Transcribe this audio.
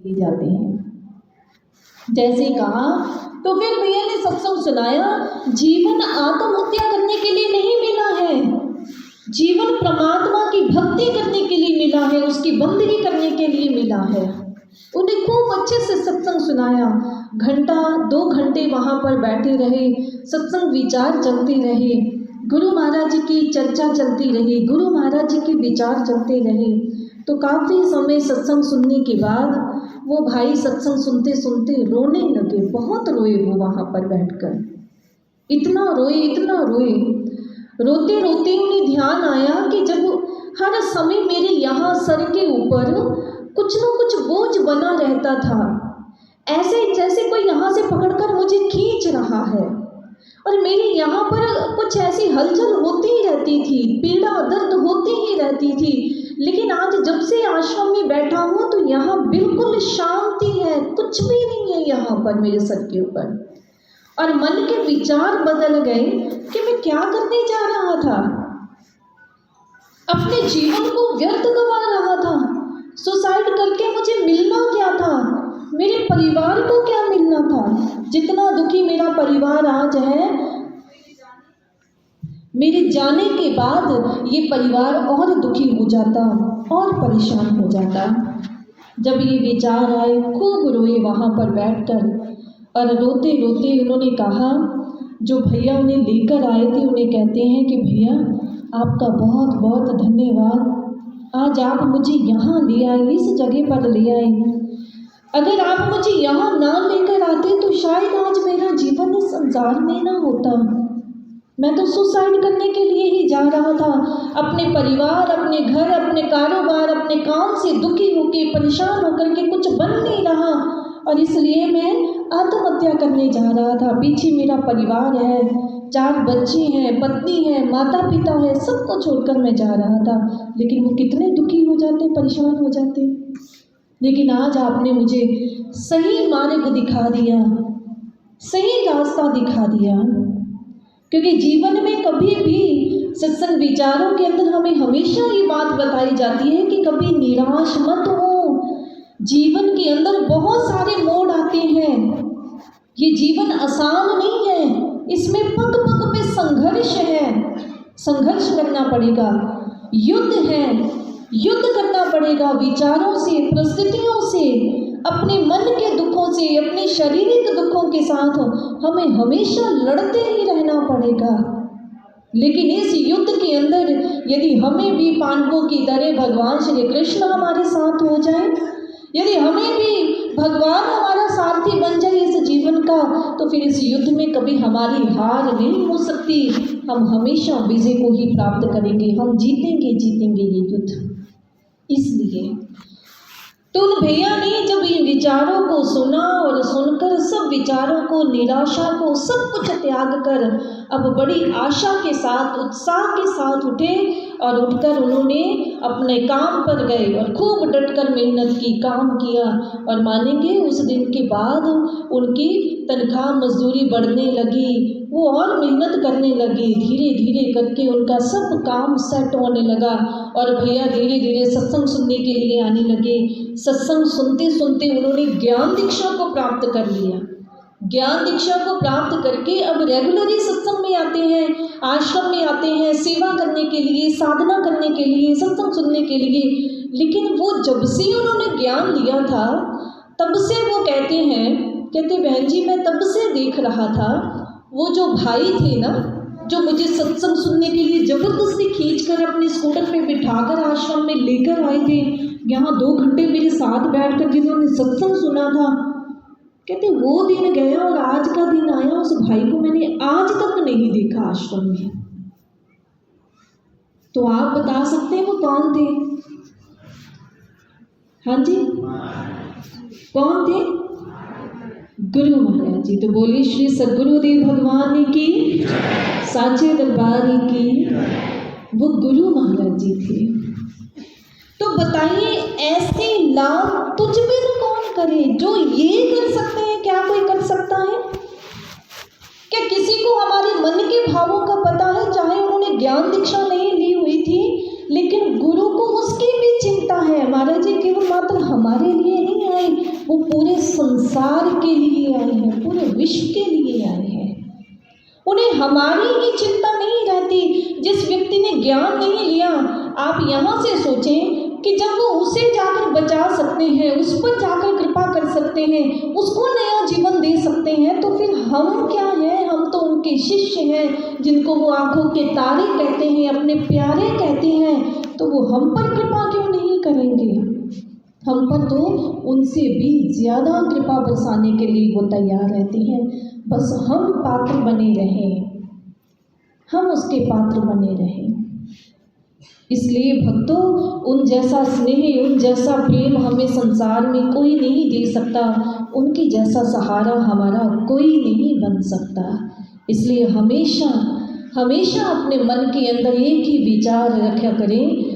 दी जाती हैं। जैसे कहा तो फिर भैया ने सत्संग सुनाया, जीवन आत्महत्या करने के लिए नहीं मिला है, जीवन परमात्मा की भक्ति करने के लिए मिला है, उसकी बंदगी करने के लिए मिला है। उन्हें खूब अच्छे से सत्संग सुनाया, घंटा 2 घंटे वहाँ पर बैठे रहे, सत्संग विचार चलते रहे, गुरु महाराज जी की चर्चा चलती रही, गुरु महाराज जी के विचार चलते रहे। तो काफ़ी समय सत्संग सुनने के बाद वो भाई सत्संग सुनते सुनते रोने लगे, बहुत रोए वो वहाँ पर बैठकर, इतना रोए। रोते रोते उन्हें ध्यान आया कि जब हर समय मेरे यहाँ सर के ऊपर कुछ न कुछ बोझ बना रहता था, ऐसे जैसे कोई यहाँ से पकड़कर मुझे खींच रहा है, और मेरे यहाँ पर कुछ ऐसी हलचल होती ही रहती थी, पीड़ा दर्द होती ही रहती थी। लेकिन आज जब से आश्रम में बैठा हूँ तो यहाँ बिल्कुल शांति है, कुछ भी नहीं है यहाँ पर मेरे सर के ऊपर। और मन के विचार बदल गए कि मैं क्या करने जा रहा था, अपने जीवन को व्यर्थ गवा रहा था, सुसाइड करके मुझे मिलना क्या था, मेरे परिवार को क्या मिलना था। जितना दुखी मेरा परिवार आज है, मेरे जाने के बाद ये परिवार और दुखी हो जाता और परेशान हो जाता। जब ये विचार आए खूब रोए वहाँ पर बैठकर, और रोते रोते उन्होंने कहा, जो भैया उन्हें लेकर आए थे उन्हें कहते हैं कि भैया आपका बहुत बहुत धन्यवाद, आज आप मुझे यहाँ ले आए, इस जगह पर ले आए। अगर आप मुझे यहाँ ना लेकर आते तो शायद आज मेरा जीवन इस संसार में ना होता। मैं तो सुसाइड करने के लिए ही जा रहा था, अपने परिवार, अपने घर, अपने कारोबार, अपने काम से दुखी होकर परेशान होकर के कुछ बन नहीं रहा, और इसलिए मैं आत्महत्या करने जा रहा था। पीछे मेरा परिवार है, 4 बच्चे हैं, पत्नी है, माता पिता है, सबको छोड़कर मैं जा रहा था। लेकिन वो कितने दुखी हो जाते, परेशान हो जाते। लेकिन आज आपने मुझे सही मार्ग दिखा दिया, सही रास्ता दिखा दिया। क्योंकि जीवन में कभी भी सत्संग विचारों के अंदर हमें हमेशा ये बात बताई जाती है कि कभी निराश मत हो। जीवन के अंदर बहुत सारे मोड़ आते हैं, ये जीवन आसान नहीं है, इसमें पग पग पे संघर्ष है, संघर्ष करना पड़ेगा, युद्ध है, युद्ध करना पड़ेगा विचारों से, परिस्थितियों से, अपने मन के दुखों से, अपने शारीरिक दुखों के साथ हमें हमेशा लड़ते ही रहना पड़ेगा। लेकिन इस युद्ध के अंदर यदि हमें भी पांडवों की तरह भगवान श्री कृष्ण हमारे साथ हो जाए, यदि हमें भी भगवान हमारा सारथी बन जाए इस जीवन का, तो फिर इस युद्ध में कभी हमारी हार नहीं हो सकती। हम हमेशा विजय को ही प्राप्त करेंगे, हम जीतेंगे ये युद्ध। इसलिए तो उन भैया ने जब इन विचारों को सुना और सुनकर सब विचारों को, निराशा को, सब कुछ त्याग कर अब बड़ी आशा के साथ, उत्साह के साथ उठे, और उठकर उन्होंने अपने काम पर गए और खूब डटकर मेहनत की, काम किया। और मानेंगे उस दिन के बाद उनकी तनख्वाह मजदूरी बढ़ने लगी, वो और मेहनत करने लगे, धीरे धीरे करके उनका सब काम सेट होने लगा। और भैया धीरे धीरे सत्संग सुनने के लिए आने लगे। सत्संग सुनते सुनते उन्होंने ज्ञान दीक्षा को प्राप्त कर लिया। ज्ञान दीक्षा को प्राप्त करके अब रेगुलरली सत्संग में आते हैं, आश्रम में आते हैं, सेवा करने के लिए, साधना करने के लिए, सत्संग सुनने के लिए। लेकिन वो जब से उन्होंने ज्ञान लिया था तब से वो कहते बहन जी मैं तब से देख रहा था, वो जो भाई थे ना, जो मुझे सत्संग सुनने के लिए जबरदस्ती खींचकर अपने स्कूटर पे बिठाकर आश्रम में लेकर आए थे, यहाँ 2 घंटे मेरे साथ बैठकर जिन्होंने सत्संग सुना था, कहते वो दिन गया और आज का दिन आया, उस भाई को मैंने आज तक नहीं देखा आश्रम में। तो आप बता सकते हैं वो कौन थे? हाँ जी, कौन थे? गुरु महाराज जी। तो बोलिए श्री सद्गुरुदेव भगवान की, साचे दरबार की। वो गुरु महाराज जी थे। तो बताइए ऐसे लाभ तुझ बिन कौन करे? जो ये कर सकते हैं क्या कोई कर सकता है? क्या किसी को हमारे मन के भावों का पता है? चाहे उन्होंने ज्ञान दीक्षा नहीं ली हुई थी, लेकिन गुरु को उसकी भी चिंता है। महाराज जी केवल मात्र हमारे लिए नहीं आए, संसार के लिए आए हैं, पूरे विश्व के लिए आए हैं। उन्हें हमारी ही चिंता नहीं रहती। जिस व्यक्ति ने ज्ञान नहीं लिया, आप यहाँ से सोचें कि जब वो उसे जाकर बचा सकते हैं, उस पर जाकर कृपा कर सकते हैं, उसको नया जीवन दे सकते हैं, तो फिर हम क्या हैं? हम तो उनके शिष्य हैं, जिनको वो आंखों के तारे कहते हैं, अपने प्यारे कहते हैं। तो वो हम पर कृपा क्यों नहीं करेंगे? हम पर तो उनसे भी ज़्यादा कृपा बरसाने के लिए वो तैयार रहते हैं। बस हम पात्र बने रहें, हम उसके पात्र बने रहें। इसलिए भक्तों, उन जैसा स्नेह, उन जैसा प्रेम हमें संसार में कोई नहीं दे सकता। उनके जैसा सहारा हमारा कोई नहीं बन सकता। इसलिए हमेशा हमेशा अपने मन के अंदर एक ही विचार रखा करें